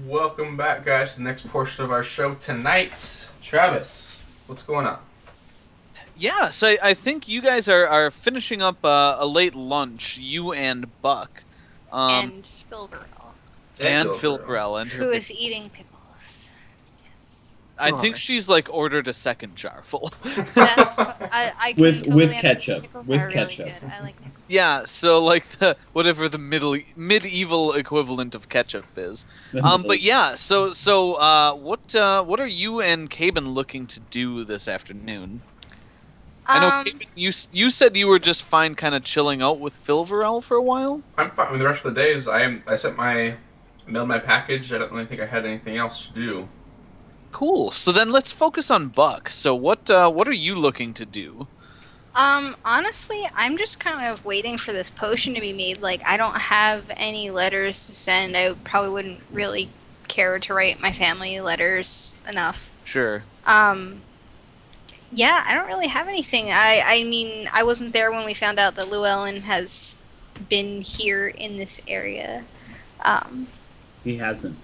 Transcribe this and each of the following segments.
Welcome back, guys, to the next portion of our show tonight. Travis, what's going on? Yeah, so I think you guys are finishing up a late lunch, you and Buck, um, And Spilberl, And and Phil Phil Grill. Grell and her who is pickles. eating pickles. Yes. I think she's like ordered a second jar full. I can With totally understand. ketchup. Pickles With are ketchup. really good. I like pickles. Yeah, so like the whatever the medieval equivalent of ketchup is. But yeah, what are you and Caben looking to do this afternoon? I know Caben, you said you were just fine, kind of chilling out with Phil Varel for a while. I'm fine with the rest of the days. I mailed my package. I don't really think I had anything else to do. Cool. So then let's focus on Buck. So what are you looking to do? Honestly, I'm just kind of waiting for this potion to be made. Like, I don't have any letters to send. I probably wouldn't really care to write my family letters enough. Sure. Yeah, I don't really have anything. I mean, I wasn't there when we found out that Llewellyn has been here in this area. He hasn't.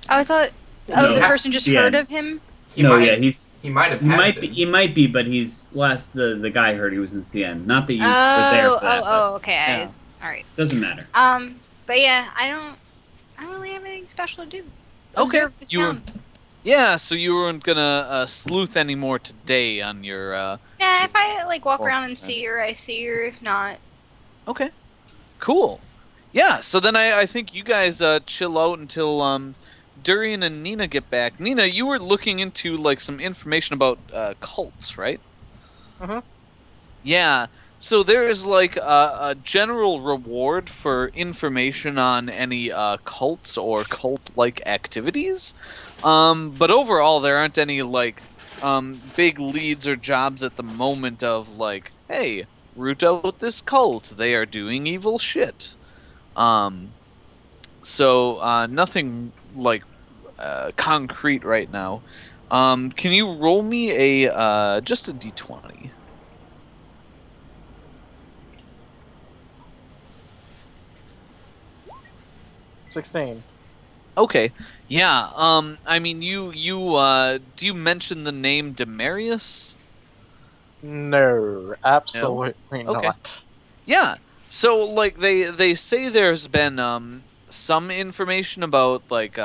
Oh, I thought. No. Oh, the person just Yeah. heard of him. He No, might, yeah, he's he might have he had might been. be he might be, but he's last the guy heard he was in CN. Not that you were there Oh, for that, oh, okay. Yeah. All right. but doesn't matter. But yeah, I don't really have anything special to do. Okay. Observe this town. Yeah, so you weren't gonna sleuth anymore today on your Yeah, if I like walk Oh, around and okay. see her, I see her. If not, Okay. Cool. Yeah, so then I think you guys chill out until Durian and Nina get back. Nina, you were looking into like some information about cults, right? Mhm. Yeah. So there is like a general reward for information on any cults or cult-like activities. But overall, there aren't any like big leads or jobs at the moment of like, hey, root out this cult. They are doing evil shit. So nothing like concrete right now. Can you roll me a just a d20? 16. Okay. Yeah. I mean, you do you mention the name Demarius? No, absolutely Okay. not. Yeah. So like they say there's been some information about like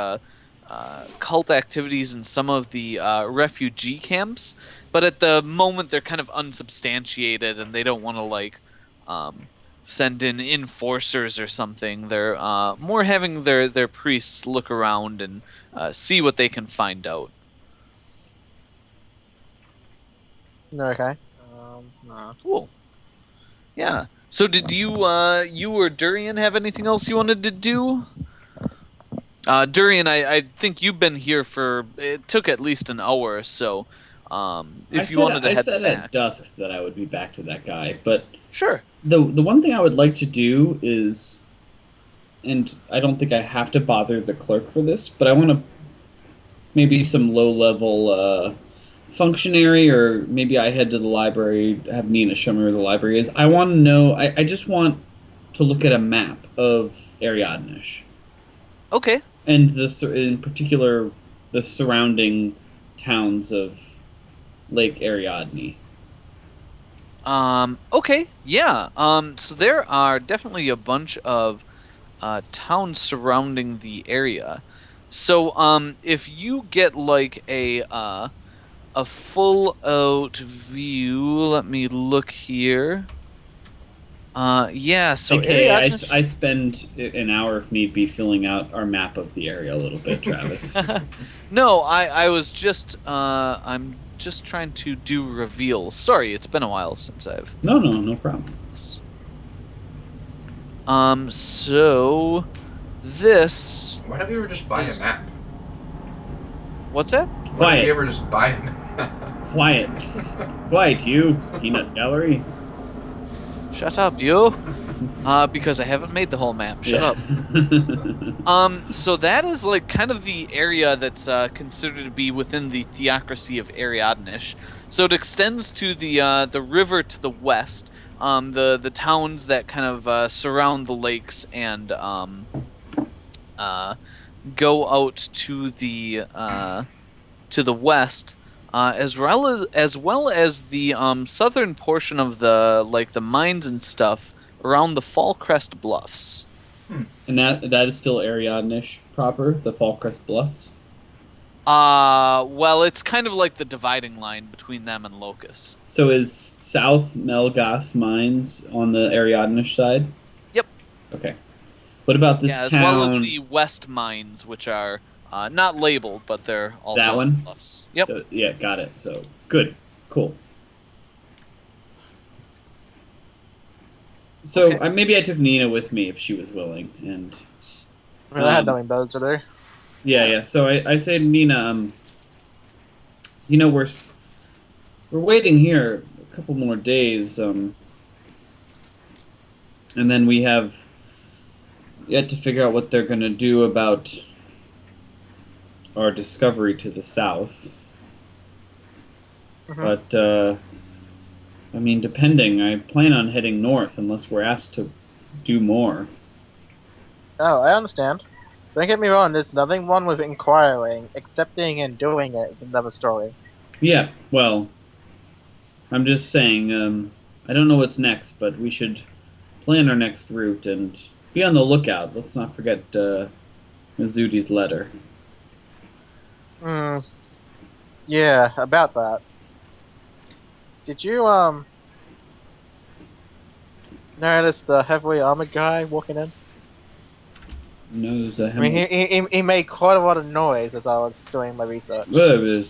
cult activities in some of the refugee camps, but at the moment they're kind of unsubstantiated and they don't want to like um send in enforcers or something. They're more having their priests look around and see what they can find out. Okay. No. Cool. Yeah. So did you or Durian have anything else you wanted to do? Durian, I think you've been here for it took at least an hour, so if you wanted to I head said back. at dusk that I would be back to that guy, but Sure. the one thing I would like to do is, and I don't think I have to bother the clerk for this, but I want to maybe some low level functionary, or maybe I head to the library, have Nina show me where the library is. I want to know. I just want to look at a map of Ariadnish, Okay. and in particular the surrounding towns of Lake Ariadne. Okay. Yeah. So there are definitely a bunch of towns surrounding the area. So if you get like a full out view, let me look here. Yeah, so Okay, Ariadne's- I spend an hour if need be filling out our map of the area a little bit, Travis. No, I was just I'm just trying to do reveals. Sorry, it's been a while since I've No problem. this. So this Why don't we ever just buy a map? what's that? Why don't we Quiet, ever just buy a map? quiet, quiet, you peanut gallery. Shut up, you. Because I haven't made the whole map. Shut up. So that is like kind of the area that's considered to be within the theocracy of Ariadnish. So it extends to the river to the west, the towns that kind of surround the lakes and go out to the west, as well as the southern portion of the mines and stuff around the Fallcrest Bluffs. And that is still Ariadne-ish proper, the Fallcrest Bluffs. Well, it's kind of like the dividing line between them and Locust. So is South Melgas Mines on the Ariadne side? Yep. Okay. What about this Yeah, as town? well as the west mines, which are not labeled, but they're also That one? bluffs. Yep. Yeah, got it. So good, cool. So Okay. maybe I took Nina with me if she was willing, and I mean, I had Um, nothing better to do. yeah. So I say to Nina, we're waiting here a couple more days, and then we have yet to figure out what they're gonna do about our discovery to the south. Mhm. But I mean, depending, I plan on heading north unless we're asked to do more. Oh, I understand. Don't get me wrong, there's nothing wrong with inquiring. Accepting and doing it is another story. Yeah, well, I'm just saying, I don't know what's next, but we should plan our next route and be on the lookout. Let's not forget Mizuti's letter. Hmm. Yeah, about that. Did you, notice the heavily armored guy walking in? Knows I mean, he made quite a lot of noise as I was doing my research. Well,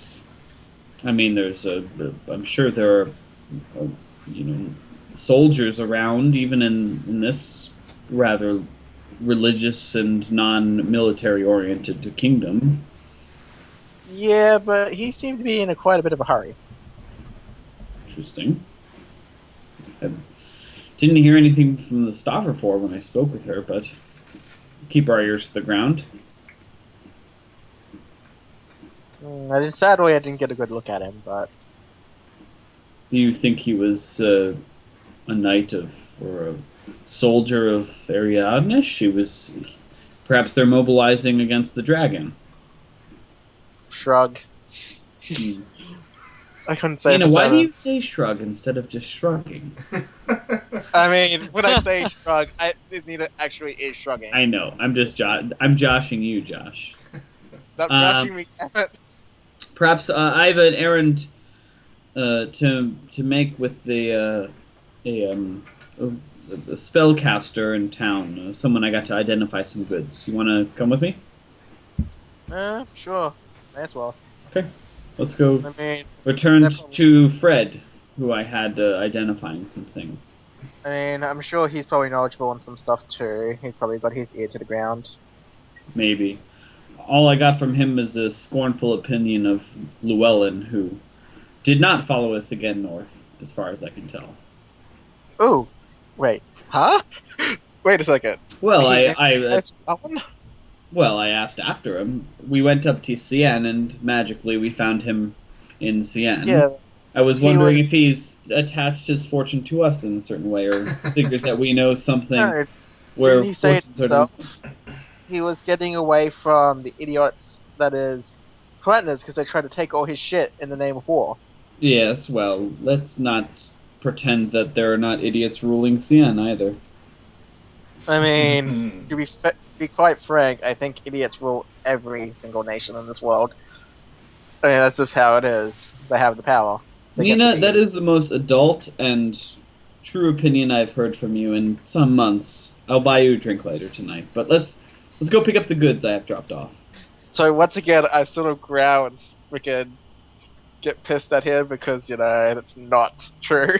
I'm sure there are, soldiers around, even in this rather religious and non-military oriented kingdom. Yeah, but he seemed to be in quite a bit of a hurry. Interesting. I didn't hear anything from the Stofferfor when I spoke with her, but keep our ears to the ground. Sadly, I didn't get a good look at him, but Do you think he was a knight or a soldier of Ariadne? Perhaps they're mobilizing against the dragon. shrug. Hmm. I couldn't say. Nina, for why do certain. you say shrug instead of just shrugging? I mean, when I say shrug, Nina actually is shrugging. I know. I'm just I'm joshing you, Josh. Stop rushing me. Perhaps I have an errand to make with a spellcaster in town. Someone I got to identify some goods. You want to come with me? Sure. May as well. Let's go. I mean, Returned definitely. to Fred, who I had identifying some things. I'm sure he's probably knowledgeable on some stuff too. He's probably got his ear to the ground. Maybe. All I got from him is a scornful opinion of Llewellyn, who did not follow us again north, as far as I can tell. Ooh, wait, huh? Wait a second. Well, He- I asked after him. We went up to Cien, and magically we found him in Cien. Yeah, I was he wondering was- if he's attached his fortune to us in a certain way, or figures that we know something no, where didn't he say it fortunes are done. himself? He was getting away from the idiots, that is, Flatners, because they tried to take all his shit in the name of war. Yes, well, let's not pretend that there are not idiots ruling Cien either. I mean, to be quite frank, I think idiots rule every single nation in this world. I mean, that's just how it is. They have the power. They get Nina, to be- that is the most adult and true opinion I've heard from you in some months. I'll buy you a drink later tonight, but let's go pick up the goods I have dropped off. So once again, I sort of growl and freaking get pissed at him because, it's not true.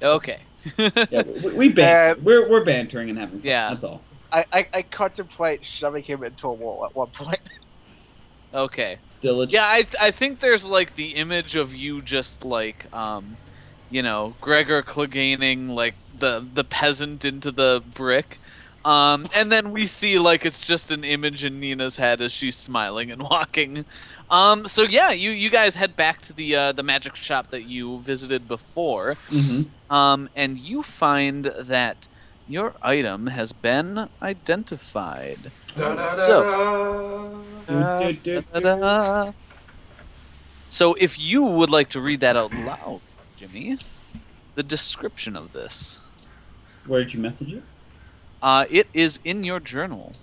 Okay. Yeah, we banter. We're bantering and having fun. Yeah. That's all. I contemplate shoving him into a wall at one point. Okay. Still, a Yeah, I think there's like the image of you just like Gregor Cleganing like the peasant into the brick. And then we see like it's just an image in Nina's head as she's smiling and walking. So yeah, you guys head back to the magic shop that you visited before. Mhm. And you find that Your item has been identified. Da-da-da-da. Ta-da. So if you would like to read that out loud, Jimmy, the description of this. Where did you message it? It is in your journal.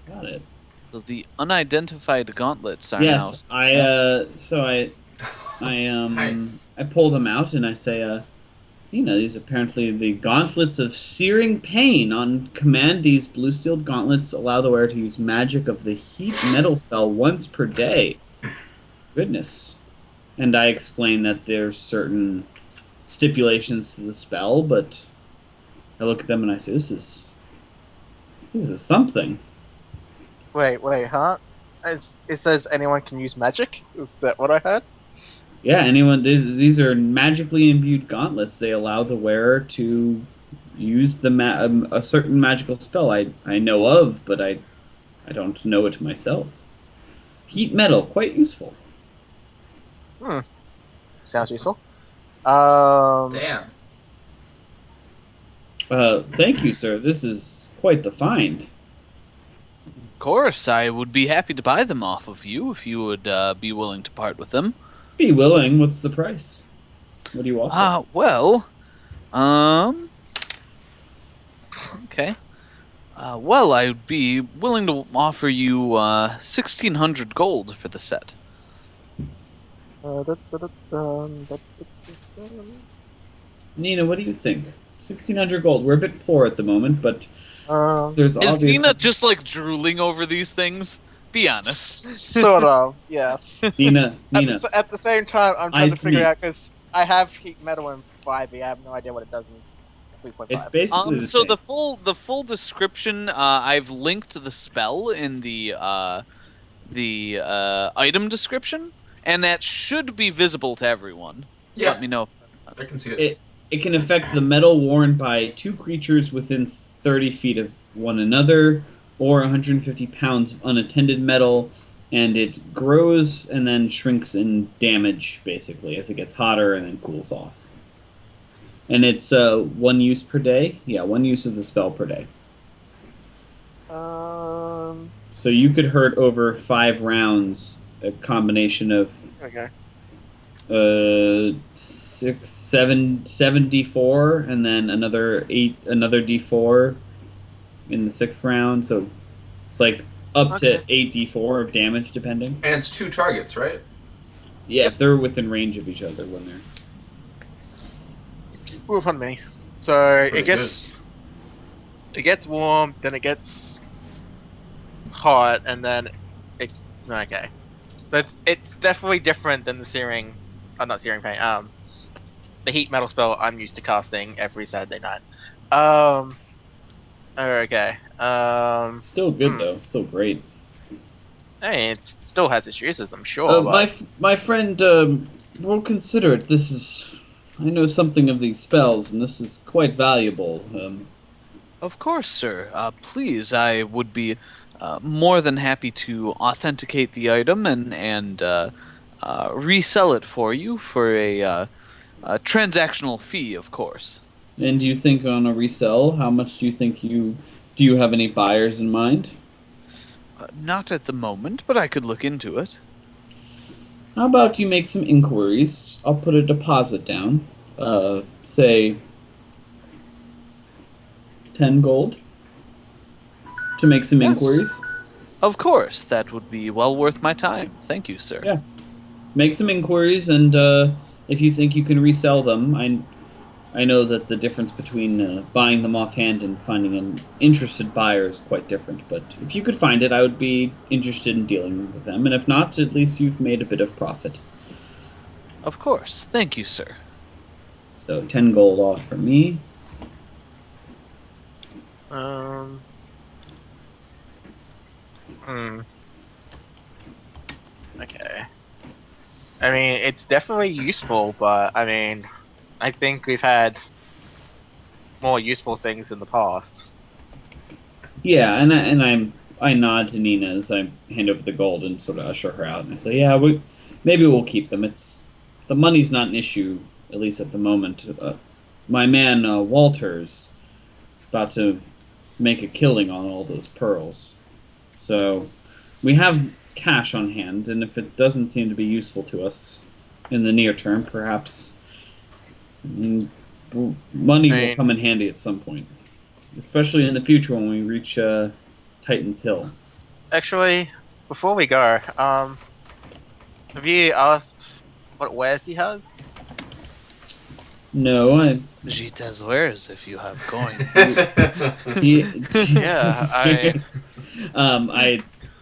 Got it. So the unidentified gauntlets are Yes, now. Nice. I pull them out and I say, these are apparently the gauntlets of searing pain. On command, these blue steel gauntlets allow the wearer to use magic of the heat metal spell once per day. Goodness. And I explain that there's certain stipulations to the spell, but I look at them and I say, this is something. Wait, huh? It says anyone can use magic? Is that what I heard? Yeah, anyone. These are magically imbued gauntlets. They allow the wearer to use a certain magical spell I know of, but I don't know it myself. Heat metal, quite useful. Sounds useful. Damn. Thank you, sir. This is quite the find. Of course, I would be happy to buy them off of you if you would be willing to part with them. Be willing. What's the price? What do you offer? Okay. Well, I'd be willing to offer you 1,600 gold for the set. Nina, what do you think? 1,600 gold. We're a bit poor at the moment, but there's Is obvious. Nina just like drooling over these things? Be honest. Sort of, yes. Nina. At the same time, I'm trying to Ice figure meat. out, because I have heat metal in 5e, I have no idea what it does in 3.5. It's basically the So same. the full description, I've linked the spell in the item description, and that should be visible to everyone. So Yeah. let me know. I can see it. It can affect the metal worn by 2 creatures within 30 feet of one another, or 150 pounds of unattended metal, and it grows and then shrinks in damage, basically, as it gets hotter and then cools off. And it's 1 use per day? Yeah, 1 use of the spell per day. So you could hurt over 5 rounds, a combination of Okay. 7 d4, and then another d4 in the 6th round, so it's like up to 8 d4 of damage, depending. And it's 2 targets, right? Yeah, if they're within range of each other when they're... Move on me. So Pretty it gets warm, then it gets hot, and then okay. So it's definitely different than the searing, not searing pain. The heat metal spell I'm used to casting every Saturday night. Okay. Still good, though. Still great. Hey, it still has its uses, I'm sure. My friend, we'll consider it. This is... I know something of these spells, and this is quite valuable. Of course, sir. Please, I would be more than happy to authenticate the item and resell it for you for a transactional fee, of course. And do you think on a resell, how much do you think do you have any buyers in mind? Not at the moment, but I could look into it. How about you make some inquiries? I'll put a deposit down. Say 10 gold to make some Yes. inquiries. Of course, that would be well worth my time. Thank you, sir. Yeah. Make some inquiries, and if you think you can resell them, I know that the difference between buying them offhand and finding an interested buyer is quite different. But if you could find it, I would be interested in dealing with them. And if not, at least you've made a bit of profit. Of course. Thank you, sir. So 10 gold off from me. Okay. I mean, it's definitely useful, but I mean, I think we've had more useful things in the past. Yeah, and I nod to Nina as I hand over the gold and sort of usher her out, and I say, "Yeah, maybe we'll keep them. The money's not an issue, at least at the moment. My man Walters about to make a killing on all those pearls. So we have cash on hand, and if it doesn't seem to be useful to us in the near term, perhaps money will come in handy at some point, especially in the future when we reach Titan's Hill. Actually, before we go, have you asked what wares he has? No, Vegeta has wares if you have coin.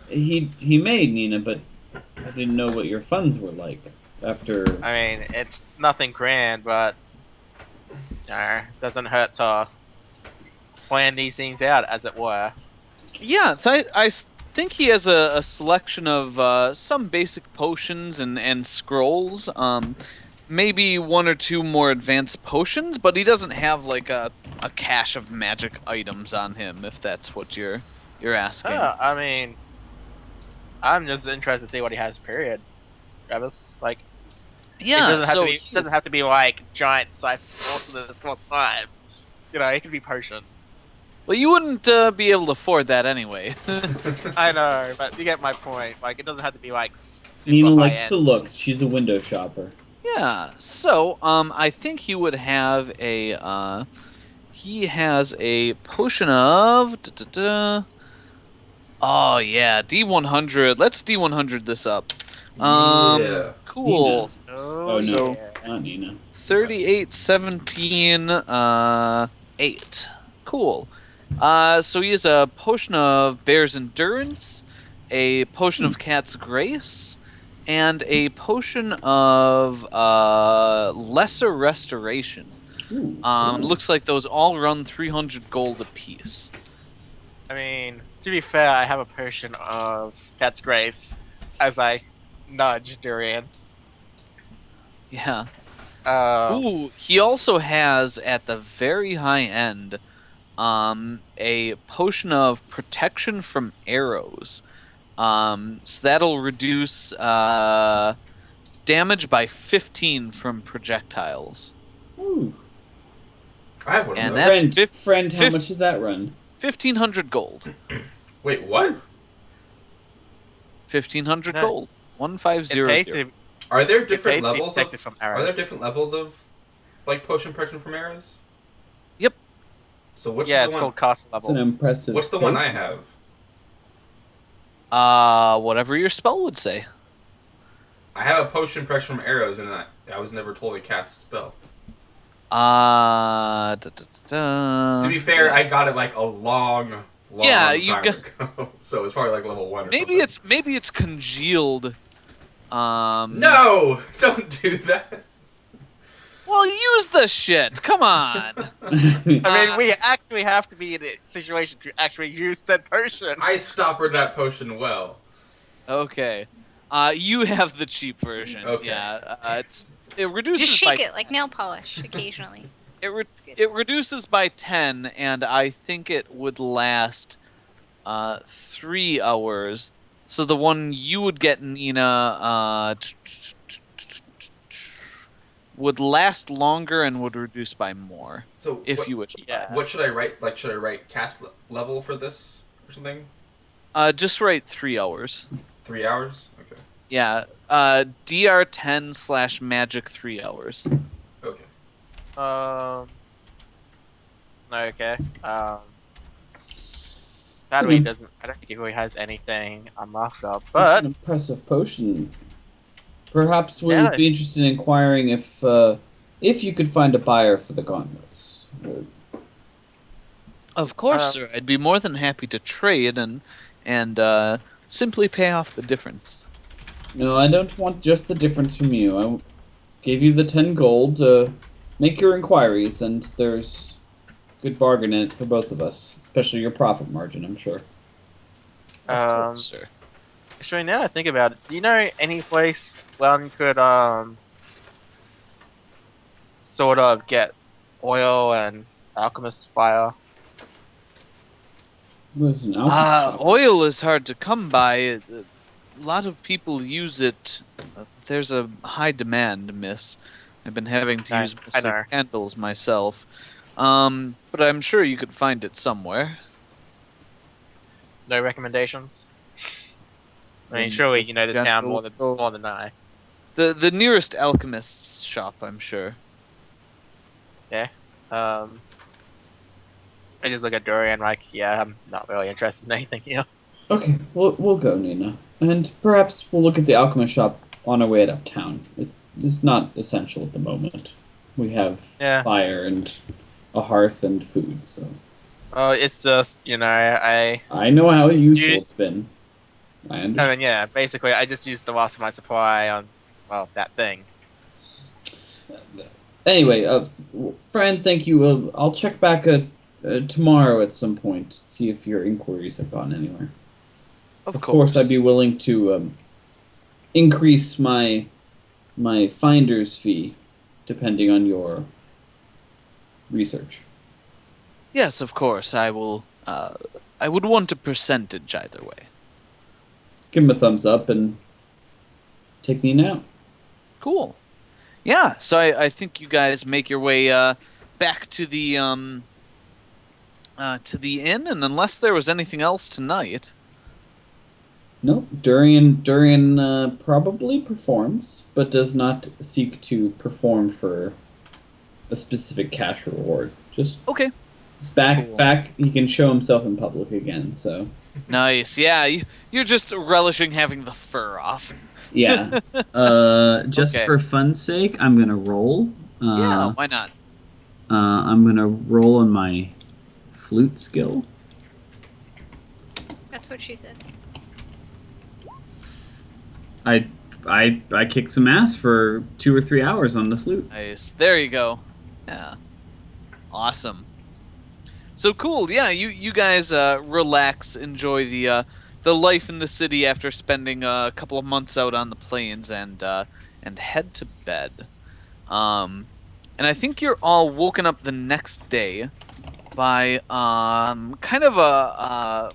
he made Nina, but I didn't know what your funds were like after. I mean, it's nothing grand, but doesn't hurt to plan these things out, as it were. Yeah, I think he has a selection of some basic potions and scrolls. Maybe one or two more advanced potions, but he doesn't have like a cache of magic items on him, if that's what you're asking. I mean, I'm just interested to see what he has. Period. Travis, like, Yeah, it doesn't have to be like giant siphon plus 5. You know, it could be potions. Well, you wouldn't be able to afford that anyway. I know, but you get my point. Like, it doesn't have to be like. Nina likes to look. She's a window shopper. Yeah. So, I think he would have a. He has a potion of. Oh yeah, D100. Let's D100 this up. Yeah. Cool. Oh no, So- not Nina. 38, 17, 8. Cool. So he has a potion of Bear's Endurance, a potion of Cat's Grace, and a potion of Lesser Restoration. Ooh, Looks like those all run 300 gold apiece. I mean, to be fair, I have a potion of Cat's Grace as I nudge Durian. Yeah. Uh, Ooh, he also has at the very high end a potion of protection from arrows. So that'll reduce damage by 15 from projectiles. Ooh. I have one And of that's those. Friend, how fif- much did that run? 1,500 gold. Wait, what? 1,500 No. gold. it 1,500. pays Are there it different pays to be levels protected of? from Are there arrows. different levels of, like, potion protection from arrows? Yep. So which Yeah, is it's the one? called castle That's an level. impressive. What's the one I potion. have? Whatever your spell would say. I have a potion protection from arrows, and I was never told to cast spell. To be fair, I got it like a long Yeah, you time got- ago. So it's probably like level 1 or Maybe something. maybe it's congealed. No! Don't do that! Well, use the shit. Come on. I mean, we actually have to be in a situation to actually use said potion. I stoppered that potion well. Okay. You have the cheap version. Okay. Yeah. It reduces Just by shake it like nail polish occasionally. It's good. it reduces by 10, and I think it would last 3 hours. So the one you would get, Nina, would last longer and would reduce by more So if what, you wish. Yeah. what should I write? Like, should I write cast level for this or something? Just write 3 hours. 3 hours? Okay. Yeah. DR10 / magic 3 hours. Okay. Okay. That way doesn't. I don't think he really has anything I'm after, That's but an impressive potion. Perhaps we Yeah. would be interested in inquiring if you could find a buyer for the gauntlets. Of course, sir. I'd be more than happy to trade and simply pay off the difference. No, I don't want just the difference from you. I gave you the 10 gold to make your inquiries, and there's good bargain in it for both of us, especially your profit margin, I'm sure. Of course, sir. actually, now I think about it, do you know any place one could sort of get oil and alchemist fire? There's an alchemy shop. Oil is hard to come by. A lot of people use it. There's a high demand, miss. I've been having to I- use I mostly know. candles myself. But I'm sure you could find it somewhere. No recommendations? I mean, surely you know this town more than I. The nearest alchemist's shop, I'm sure. I just look at Dorian like, yeah, I'm not really interested in anything here. Okay, we'll go, Nina, and perhaps we'll look at the alchemist shop on our way out of town. It's not essential at the moment. We have fire and a hearth and food, so. Oh, it's just, I know how useful it's been. I understand. I mean, yeah, basically, I just used the last of my supply on, well, that thing. Anyway, friend, thank you. I'll check back tomorrow at some point, see if your inquiries have gone anywhere. Of course, I'd be willing to increase my finder's fee, depending on your research. Yes, of course. I will. I would want a percentage either way. Give him a thumbs up and take me now. Cool. Yeah. So I think you guys make your way back to the inn, and unless there was anything else tonight. No, Durian probably performs, but does not seek to perform for a specific cash reward. Just okay. He's back. He can show himself in public again. So nice. Yeah, you're just relishing having the fur off. Yeah. Just for fun's sake, I'm gonna roll. Yeah, why not? I'm gonna roll on my flute skill. That's what she said. I kicked some ass for 2 or 3 hours on the flute. Nice. There you go. Yeah. Awesome. So cool. Yeah, you guys relax, enjoy the life in the city after spending a couple of months out on the plains, and head to bed. And I think you're all woken up the next day by kind of a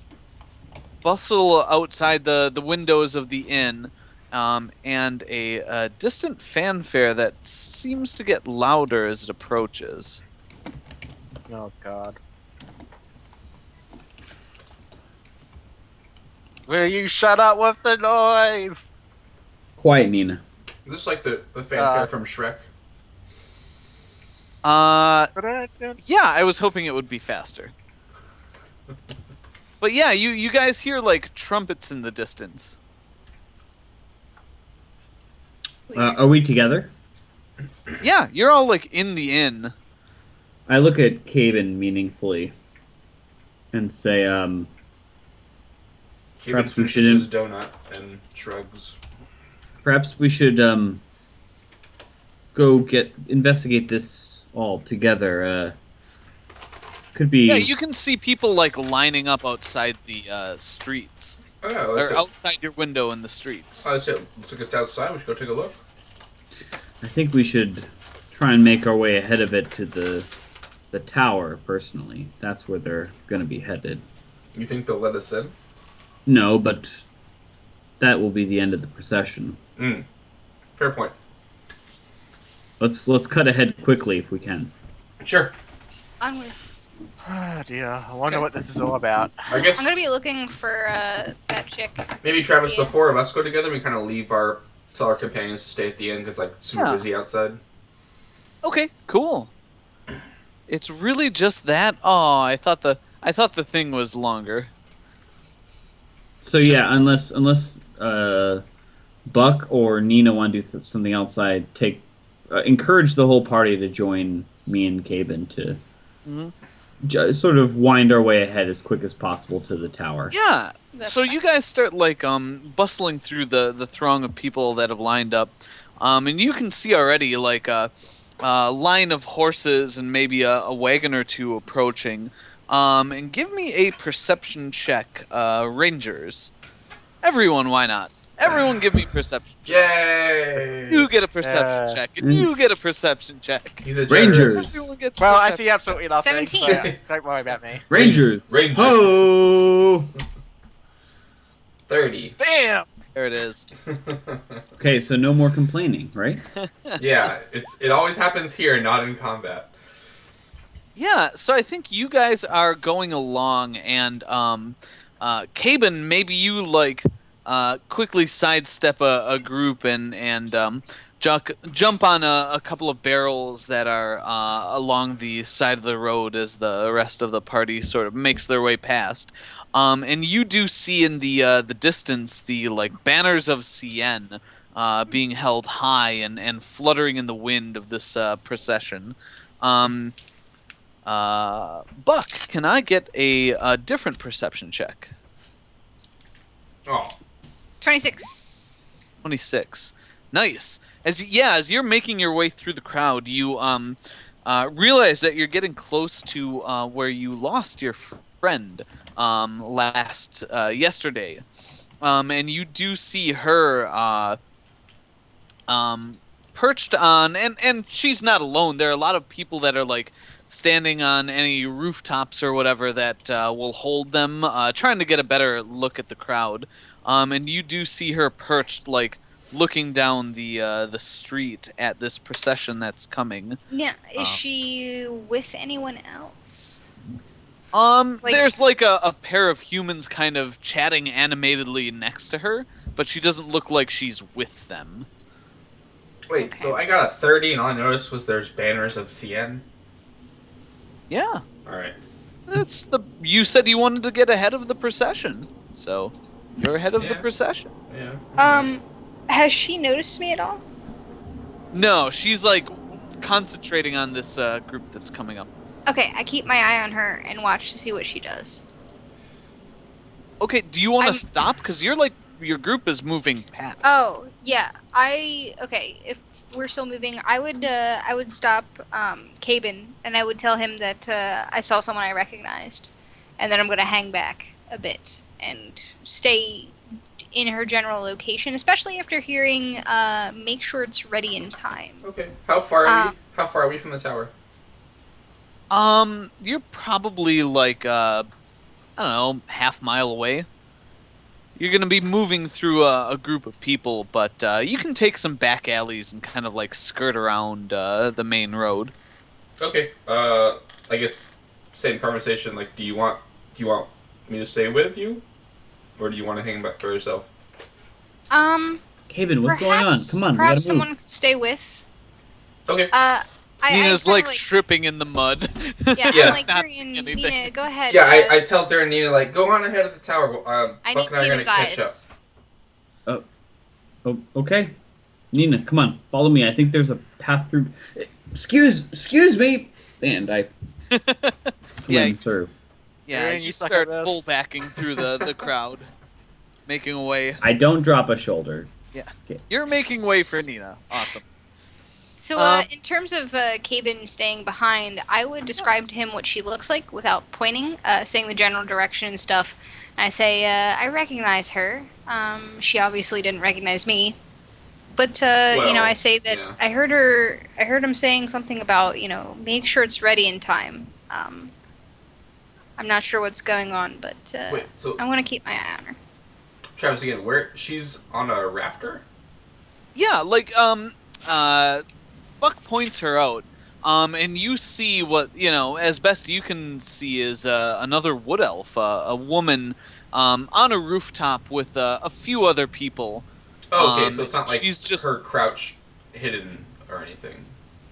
bustle outside the windows of the inn. And a distant fanfare that seems to get louder as it approaches. Oh, God. Will you shut up with the noise? Quiet, Nina. Is this like the fanfare from Shrek? Yeah, I was hoping it would be faster. But yeah, you guys hear like trumpets in the distance. Are we together? Yeah, you're all like in the inn. I look at Caben meaningfully and say, perhaps we should his donut and shrugs. Perhaps we should go investigate this all together. Could be. Yeah, you can see people like lining up outside the streets. Oh, yeah, or outside your window in the streets. Let's look. It's outside. We should go take a look. I think we should try and make our way ahead of it to the tower. Personally, that's where they're going to be headed. You think they'll let us in? No, but that will be the end of the procession. Fair point. Let's cut ahead quickly if we can. Sure. Onwards. Oh dear, I wonder what this is all about. I guess I'm gonna be looking for that chick. maybe Travis, the 4 of us go together. We kind of tell our companions to stay at the end because it's like super busy outside. Okay, cool. It's really just that. Oh, I thought the thing was longer. So yeah, unless Buck or Nina want to do something outside, encourage the whole party to join me and Caben to sort of wind our way ahead as quick as possible to the tower. Yeah. That's so fine. you guys start like bustling through the throng of people that have lined up, and you can see already like a line of horses and maybe a wagon or two approaching. And give me a perception check, Rangers. Everyone, why not? Everyone give me perception. Yay! You get a perception check, and you get a perception check. He's a Rangers. Everyone gets Well, I perception. see absolutely nothing. 17. So don't worry about me. Rangers. Rangers. Ho! 30. Damn! There it is. Okay, so no more complaining, right? Yeah, it always happens here, not in combat. Yeah, so I think you guys are going along, and Caben, maybe you quickly sidestep a group and jump on a couple of barrels that are along the side of the road as the rest of the party sort of makes their way past. And you do see in the distance the banners of CN being held high and fluttering in the wind of this procession. Buck, can I get a different perception check? Oh, 26. 26. Nice. As you're making your way through the crowd, you realize that you're getting close to where you lost your friend yesterday. And you do see her perched on, and she's not alone. There are a lot of people that are standing on any rooftops or whatever that will hold them, trying to get a better look at the crowd. And you do see her perched, looking down the street at this procession that's coming. Yeah, is she with anyone else? There's a pair of humans kind of chatting animatedly next to her, but she doesn't look like she's with them. wait. Okay. So I got a 30, and all I noticed was there's banners of CN. Yeah, All right. you said you wanted to get ahead of the procession, so you're ahead of the Yeah. procession. Yeah. Has she noticed me at all? No, she's concentrating on this group that's coming up. Okay, I keep my eye on her and watch to see what she does. Okay, do you want I'm- to stop? Because your group is moving past. Oh, yeah. Okay, if we're still moving, I would stop Caben and I would tell him that I saw someone I recognized, and then I'm gonna hang back a bit and stay in her general location, especially after hearing make sure it's ready in time. Okay. How far are we? How far are we from the tower? You're probably I don't know, half mile away. You're gonna be moving through a group of people, but you can take some back alleys and kind of skirt around the main road. Okay. I guess same conversation. Do you want me to stay with you, or do you want to hang back by yourself? Caben, what's going on? Come on, we Perhaps gotta move. someone could stay with. Okay. Nina's I kinda, tripping in the mud. Yeah, Yeah. I'm like, Not Durian, anything. Nina, go ahead. Yeah, I tell Darren Nina go on ahead of the tower. I Buck need and I are gonna Caben's catch up. eyes. Oh, okay. Nina, come on, follow me. I think there's a path through. Excuse me. And I swim Yeah. through. Yeah, Aaron, you you suck start at this. full backing through the crowd, making a way. I don't drop a shoulder. You're making way for Nina. Awesome. So, in terms of Caben staying behind, I would describe to him what she looks like without pointing, saying the general direction and stuff. And I say, I recognize her. She obviously didn't recognize me. But, I say that yeah. I heard him saying something about, make sure it's ready in time. I'm not sure what's going on, but Wait. So I want to keep my eye on her. Travis again. Where she's on a rafter? Yeah, Buck points her out, and you see what, as best you can see is another wood elf, a woman on a rooftop with a few other people. Oh, okay. So it's not like she's just her crouch hidden or anything.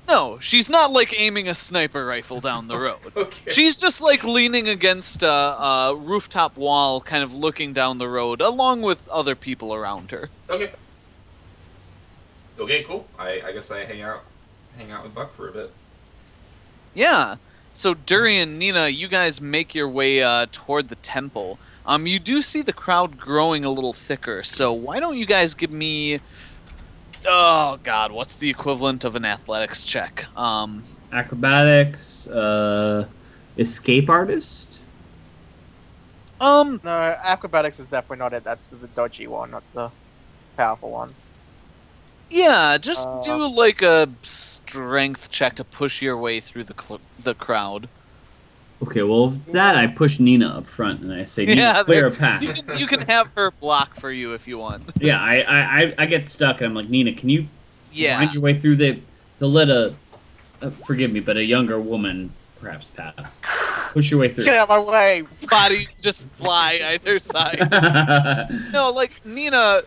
No, she's not aiming a sniper rifle down the road. Okay. She's just leaning against a rooftop wall, kind of looking down the road, along with other people around her. Okay. Okay, cool. I guess I hang out with Buck for a bit. Yeah. So Durian, Nina, you guys make your way toward the temple. You do see the crowd growing a little thicker, so why don't you guys give me... Oh, God, what's the equivalent of an athletics check? Acrobatics, escape artist. No, acrobatics is definitely not it. That's the dodgy one, not the powerful one. Yeah, just do a strength check to push your way through the crowd. Okay, well, with that, I push Nina up front and I say, Nina, Yeah, clear a there- path. You can have her block for you if you want. Yeah, I get stuck and I'm like, Nina, can you Yeah. find your way through? They'll let forgive me, but a younger woman perhaps pass. Push your way through. Get out of my way! Bodies just fly either side. No, like Nina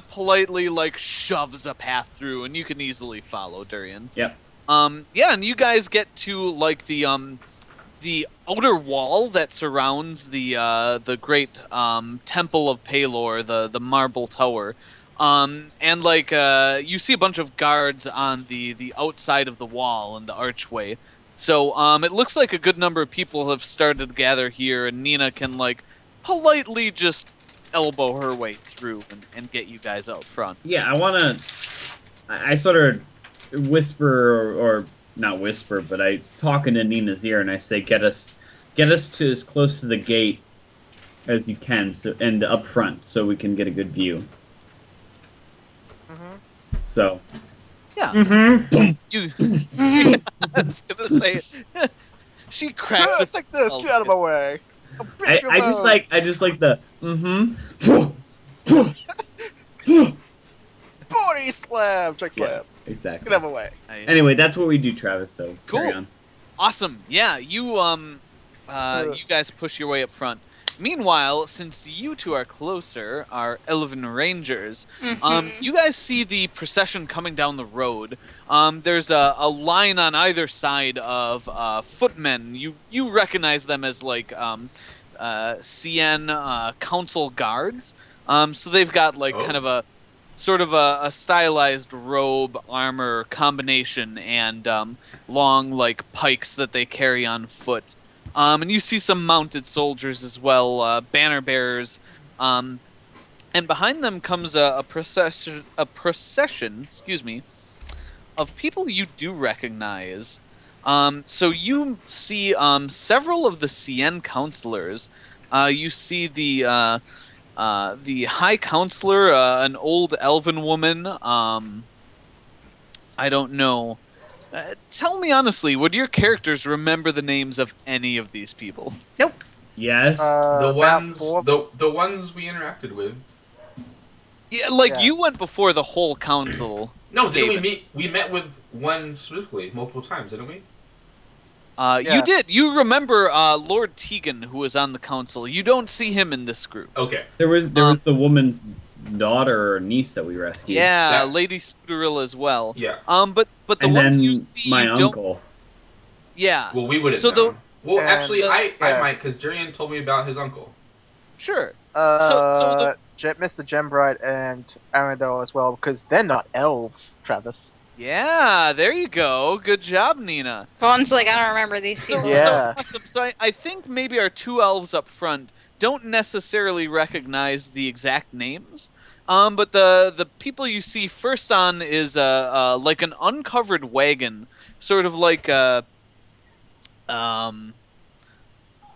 politely like shoves a path through, and you can easily follow Durian. Yep. Yeah, and you guys get to like the outer wall that surrounds the great temple of Palor, the marble tower. And like you see a bunch of guards on the outside of the wall and the archway. So it looks like a good number of people have started to gather here, and Nina can like politely just elbow her way through and get you guys out front. Yeah, I sort of whisper or not whisper, but I talk into Nina's ear and I say, get us to as close to the gate as you can, and up front, so we can get a good view. So. Yeah. Mm-hmm. You. I was gonna say it. She cracks a Take this! Get out of my way! I'll break your I just bones. like the Body slam! Check Yeah. slam. Exactly. Get out of my way. Nice. Anyway, that's what we do, Travis. So carry Cool. on. Awesome. Yeah, you guys push your way up front. Meanwhile, since you two are closer, are Elven Rangers, you guys see the procession coming down the road. There's a line on either side of footmen. You recognize them as like CN council guards. So they've got like kind of a sort of a stylized robe armor combination and long like pikes that they carry on foot. And you see some mounted soldiers as well, banner bearers, and behind them comes a procession, excuse me, of people you do recognize. So you see several of the CN counselors. You see the High Counselor, an old elven woman. I don't know. Tell me honestly, would your characters remember the names of any of these people? Yes. The About ones, four- the ones we interacted with. Yeah, like Yeah. you went before the whole council. No, didn't we David. meet? We met with one specifically multiple times, didn't we? Yeah. You did. You remember Lord Tegan, who was on the council. You don't see him in this group. Okay. there was the woman's daughter or niece that we rescued. Yeah, That- Lady Scuderill as well. Yeah. But the And ones then you see, my you don't. uncle. Yeah, Well, we wouldn't So know. the- Well, And actually, the- I yeah. might, because Durian told me about his uncle. sure. So Mr. Gembrite and Arendelle as well, because they're not elves, Travis. Yeah, there you go. Good job, Nina. Vaughn's like, I don't remember these So, people. Yeah. So, awesome. So I think maybe our two elves up front don't necessarily recognize the exact names. But the people you see first on is like an uncovered wagon, sort of like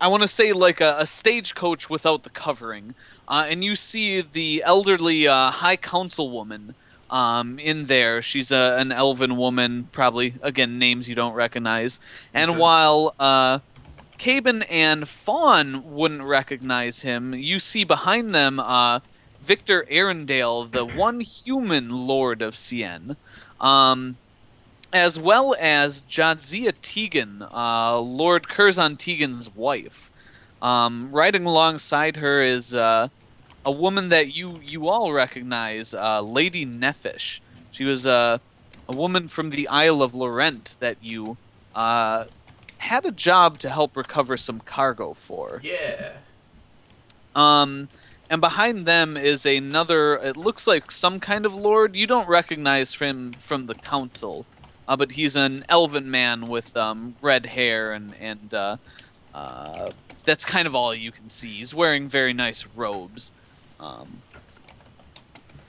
I want to say like a stagecoach without the covering. And you see the elderly high councilwoman in there. She's an elven woman, probably, again, names you don't recognize. And Okay. while Caben and Fawn wouldn't recognize him, you see behind them Victor Arendelle, the one human lord of Cien. As well as Jadzia Tegan, Lord Curzon Tegan's wife. Riding alongside her is a woman that you all recognize, Lady Nephish. She was a woman from the Isle of Laurent that you had a job to help recover some cargo for. Yeah. And behind them is another, it looks like some kind of lord. You don't recognize him from the council, but he's an elven man with red hair, and that's kind of all you can see. He's wearing very nice robes.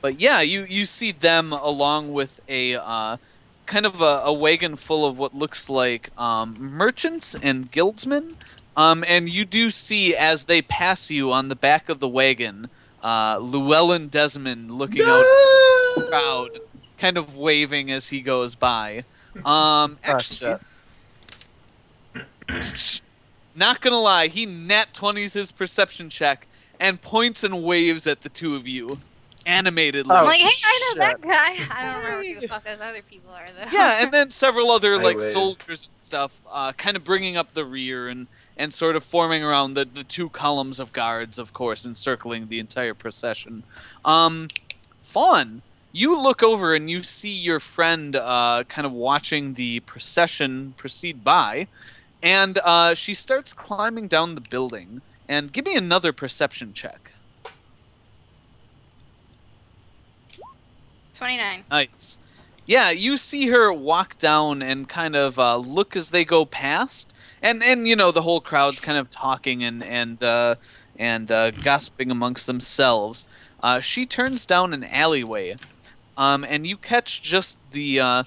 But yeah, you see them along with a kind of a wagon full of what looks like merchants and guildsmen. And you do see, as they pass you on the back of the wagon, Llewellyn Desmond looking out at the crowd, kind of waving as he goes by. Actually, not gonna lie, he nat 20s his perception check and points and waves at the two of you. animatedly. Oh, I'm like, hey, I know that shit. guy. I don't remember who the fuck those other people are though. Yeah, and then several other I like wave. soldiers and stuff, kind of bringing up the rear and sort of forming around the two columns of guards, of course, encircling the entire procession. Fawn, you look over and you see your friend kind of watching the procession proceed by, and she starts climbing down the building. And give me another perception check. 29. Nice. Yeah, you see her walk down and kind of look as they go past, and you know the whole crowd's kind of talking and gossiping amongst themselves. She turns down an alleyway, and you catch just the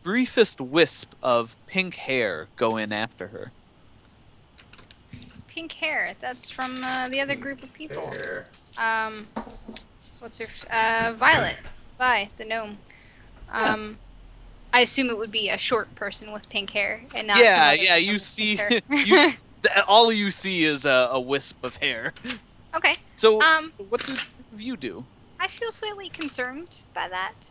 briefest wisp of pink hair go in after her. Pink hair. That's from the other group of people. Hair. What's her? Violet. Vi, the gnome. I assume it would be a short person with pink hair, and not. Yeah, some other yeah. person You with see, pink hair. all you see is a wisp of hair. Okay. So, what do you do? I feel slightly concerned by that.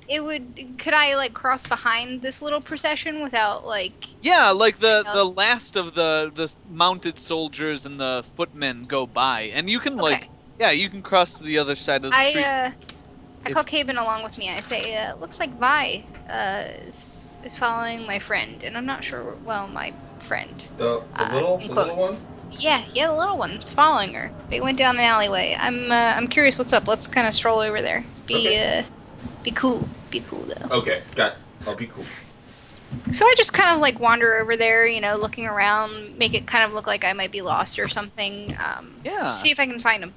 Could I like cross behind this little procession without like? Yeah, like the Yeah. the last of the mounted soldiers and the footmen go by, and you can Okay. you can cross to the other side of the street. I call Caben along with me. I say, looks like Vi is following my friend, and I'm not sure. Well, my friend. The in little one. quotes. Yeah, the little one's following her. They went down an alleyway. I'm curious what's up. Let's kind of stroll over there. Be cool. Be cool though. Okay, got it. I'll be cool. So I just kind of like wander over there, looking around, make it kind of look like I might be lost or something. Yeah. See if I can find him.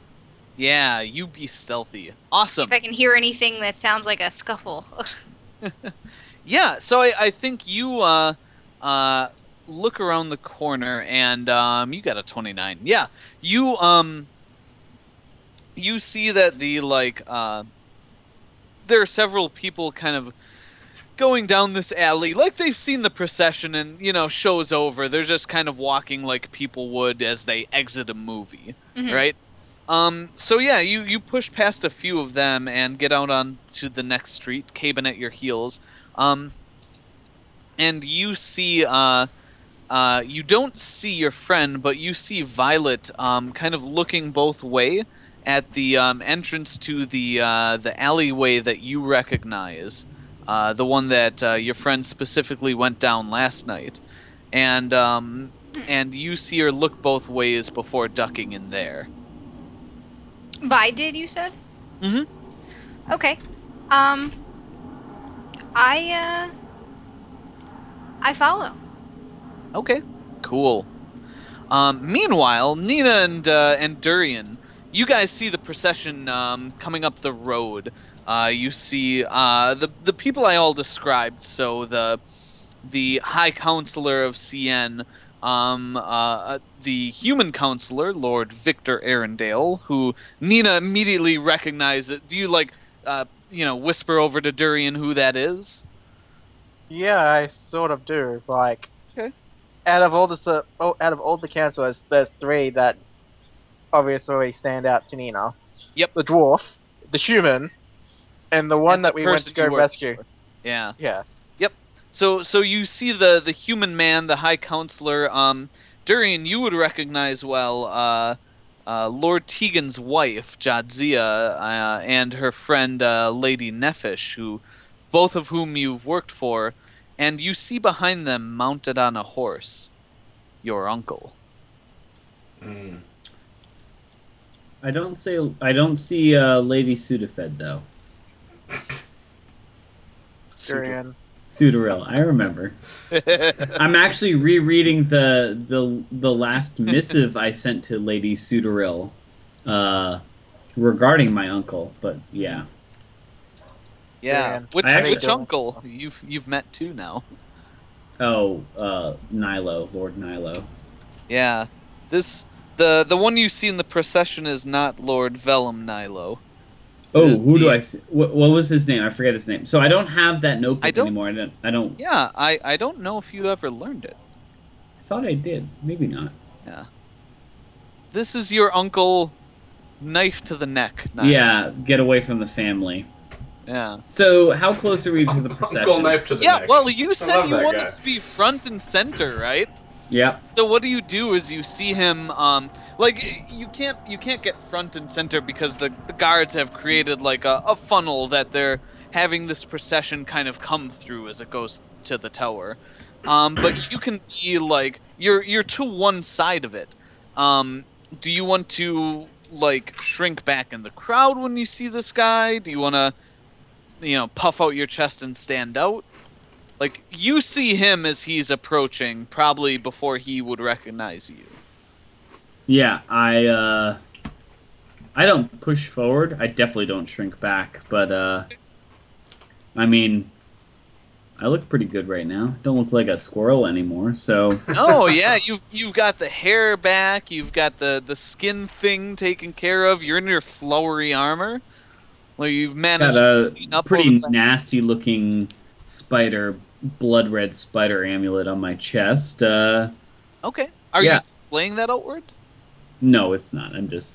Yeah, you be stealthy. See Awesome. if I can hear anything that sounds like a scuffle. Yeah, so I think you look around the corner and you got a 29. Yeah, you see that there are several people kind of going down this alley, like they've seen the procession and show's over. They're just kind of walking like people would as they exit a movie, Mhm. right? So yeah, you push past a few of them and get out onto the next street, Caben at your heels. And you see, you don't see your friend, but you see Violet, kind of looking both way at the entrance to the alleyway that you recognize, the one that your friend specifically went down last night, and you see her look both ways before ducking in there. Vi did, you said? Mhm. Okay. I follow. Okay, cool. Meanwhile, Nina and Durian, you guys see the procession coming up the road. You see the people I all described. So the High Counselor of CN, the Human Counselor, Lord Victor Arendelle, who Nina immediately recognizes. Do you whisper over to Durian who that is? Yeah, I sort of do. Like, Okay. out of all the counselors, there's three that obviously stand out to Nina. Yep. The dwarf, the human, and the one And that the we went person to go you work rescue. for. Yeah. Yeah. So you see the human man, the High Counselor. Durian, you would recognize well Lord Tegan's wife, Jadzia, and her friend Lady Nephish, both of whom you've worked for, and you see behind them, mounted on a horse, your uncle. Mm. I don't see Lady Sudafed though. Durian. Sudoril, I remember. I'm actually rereading the last missive I sent to Lady Sudoril regarding my uncle, but yeah. Yeah. Durian. Which uncle? You've met two now. Oh, Nilo, Lord Nilo. Yeah. The one you see in the procession is not Lord Vellum Nilo. Oh, is who the- do I see? What was his name? I forget his name. So I don't have that notebook I don't- anymore. I don't. Yeah, I don't know if you ever learned it. I thought I did. Maybe not. This is your uncle, knife to the neck. Knife. Yeah, get away from the family. Yeah. So, how close are we to the procession? Uncle knife to the Yeah. neck. Well, you I said love you that wanted guy. to be front and center, right? Yep. So what do is you see him like you can't get front and center because the guards have created like a funnel that they're having this procession kind of come through as it goes to the tower. But you can be like you're to one side of it. Do you want to like shrink back in the crowd when you see this guy? Do you want to puff out your chest and stand out? Like, you see him as he's approaching, probably before he would recognize you. Yeah, I don't push forward. I definitely don't shrink back, but I mean, I look pretty good right now. Don't look like a squirrel anymore, so Oh, yeah, you've got the hair back, you've got the skin thing taken care of, you're in your flowery armor. Well, you've managed got to a clean up pretty all the- nasty looking spider, blood red spider amulet on my chest. Okay. Are Yeah. you displaying that outward? No, it's not.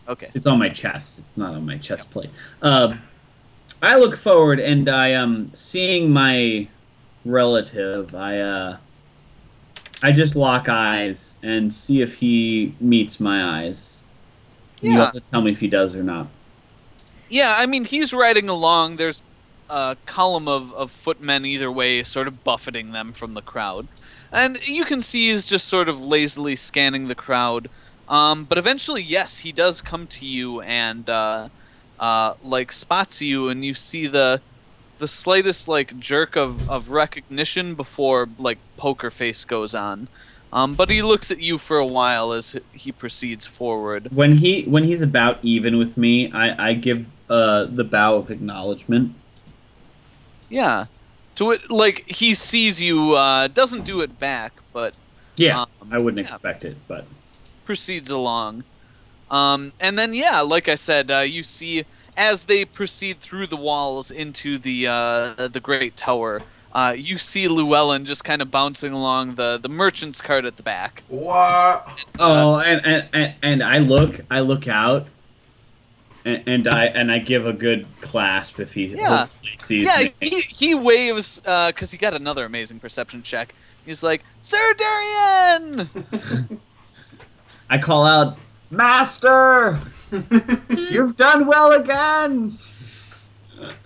Okay. It's on my chest. It's not on my chest plate. I look forward and I am seeing my relative. I just lock eyes and see if he meets my eyes. You Yeah. have to tell me if he does or not. Yeah, I mean, he's riding along. There's a column of footmen either way, sort of buffeting them from the crowd. And you can see he's just sort of lazily scanning the crowd. But eventually, yes, he does come to you and, like, spots you, and you see the slightest, like, jerk of recognition before, like, poker face goes on. But he looks at you for a while as he proceeds forward. When he's about even with me, I give the bow of acknowledgement. Yeah. To it, like, he sees you, doesn't do it back, but Yeah, I wouldn't yeah. expect it, but proceeds along. And then, yeah, like I said, you see as they proceed through the walls into the Great Tower, you see Llewellyn just kind of bouncing along the merchant's cart at the back. What? oh, and I look out, and I give a good clasp if he Yeah. hopefully sees Yeah, me. he waves, because he got another amazing perception check. He's like, Sir Durian! I call out, Master, you've done well again.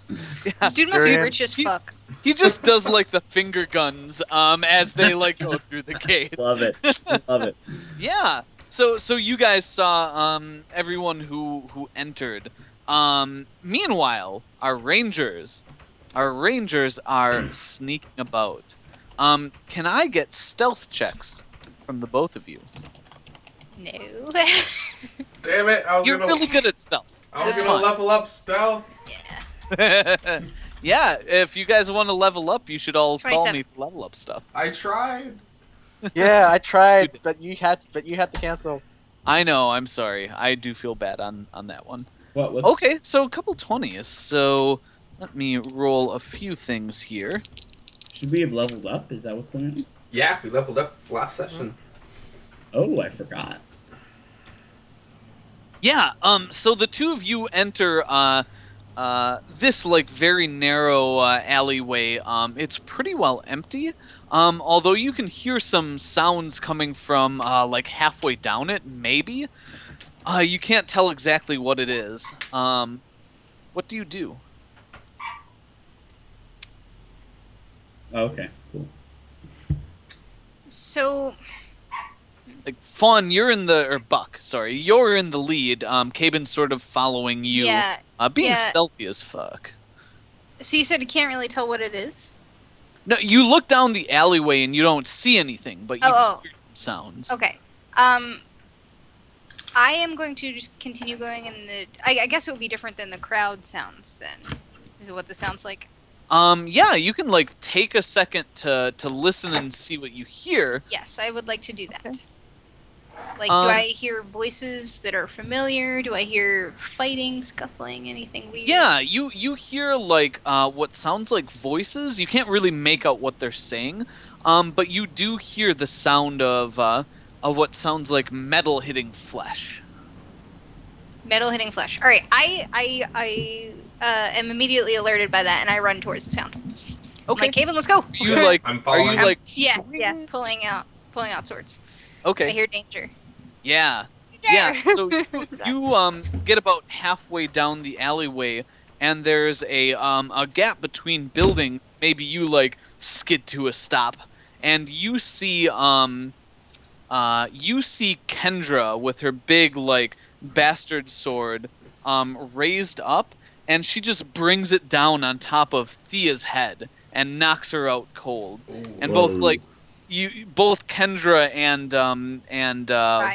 This dude must be Durian. rich as He- fuck. He just does, like, the finger guns, as they, like, go through the gate. Love it, love it. Yeah. So you guys saw everyone who entered. Meanwhile, our rangers are sneaking about. Can I get stealth checks from the both of you? No. Damn it! I was You're gonna. really good at stealth. I was That's gonna fine. level up stealth. Yeah, if you guys want to level up, you should all call 27. me for level up stuff. I tried. Yeah, I tried, but you had to cancel. I know, I'm sorry. I do feel bad on that one. What's Okay, so a couple 20s. So let me roll a few things here. Should we have leveled up? Is that what's going on? Yeah, we leveled up last session. Oh, I forgot. Yeah, so the two of you enter this like very narrow alleyway. It's pretty well empty. Although you can hear some sounds coming from like halfway down it, maybe. You can't tell exactly what it is. What do you do? Oh, okay, cool. So, Like Fawn, you're in the or Buck, sorry, you're in the lead. Cabin's sort of following you, yeah. being yeah. stealthy as fuck. So you said you can't really tell what it is? No, you look down the alleyway and you don't see anything, but you Oh. hear some sounds. Okay. I am going to just continue going in the. I guess it would be different than the crowd sounds then. Is it what this sounds like? Yeah, you can like take a second to listen and see what you hear. Yes, I would like to do that. Like, Um, do I hear voices that are familiar? Do I hear fighting, scuffling, anything weird? Yeah, you hear like what sounds like voices. You can't really make out what they're saying, but you do hear the sound of what sounds like metal hitting flesh. Metal hitting flesh. All right, I am immediately alerted by that, and I run towards the sound. I'm Okay. like, Caitlin, let's go. You like? I'm Are following. you like? Yeah, swinging? pulling out swords. Okay. I hear danger. Yeah. Yeah. So you get about halfway down the alleyway, and there's a gap between buildings. Maybe you like skid to a stop, and you see Kendra with her big like bastard sword raised up, and she just brings it down on top of Thea's head and knocks her out cold. And both like both Kendra and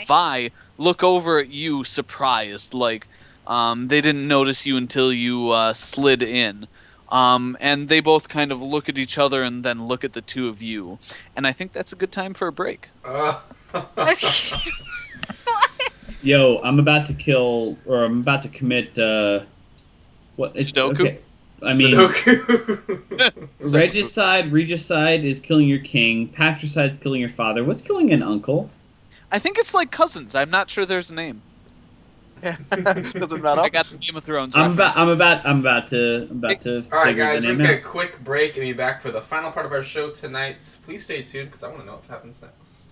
Vi look over at you surprised, like they didn't notice you until you slid in. And they both kind of look at each other and then look at the two of you. And I think that's a good time for a break. Yo, I'm about to kill, or I'm about to commit. What? Sudoku? Okay. I mean, Sudoku. Regicide is killing your king. Patricide's killing your father. What's killing an uncle? I think it's like cousins. I'm not sure there's a name. Doesn't matter. I got the Game of Thrones. I'm reference. about to All right, figure guys, the we're name gonna out. take a quick break and be back for the final part of our show tonight. Please stay tuned because I want to know what happens next.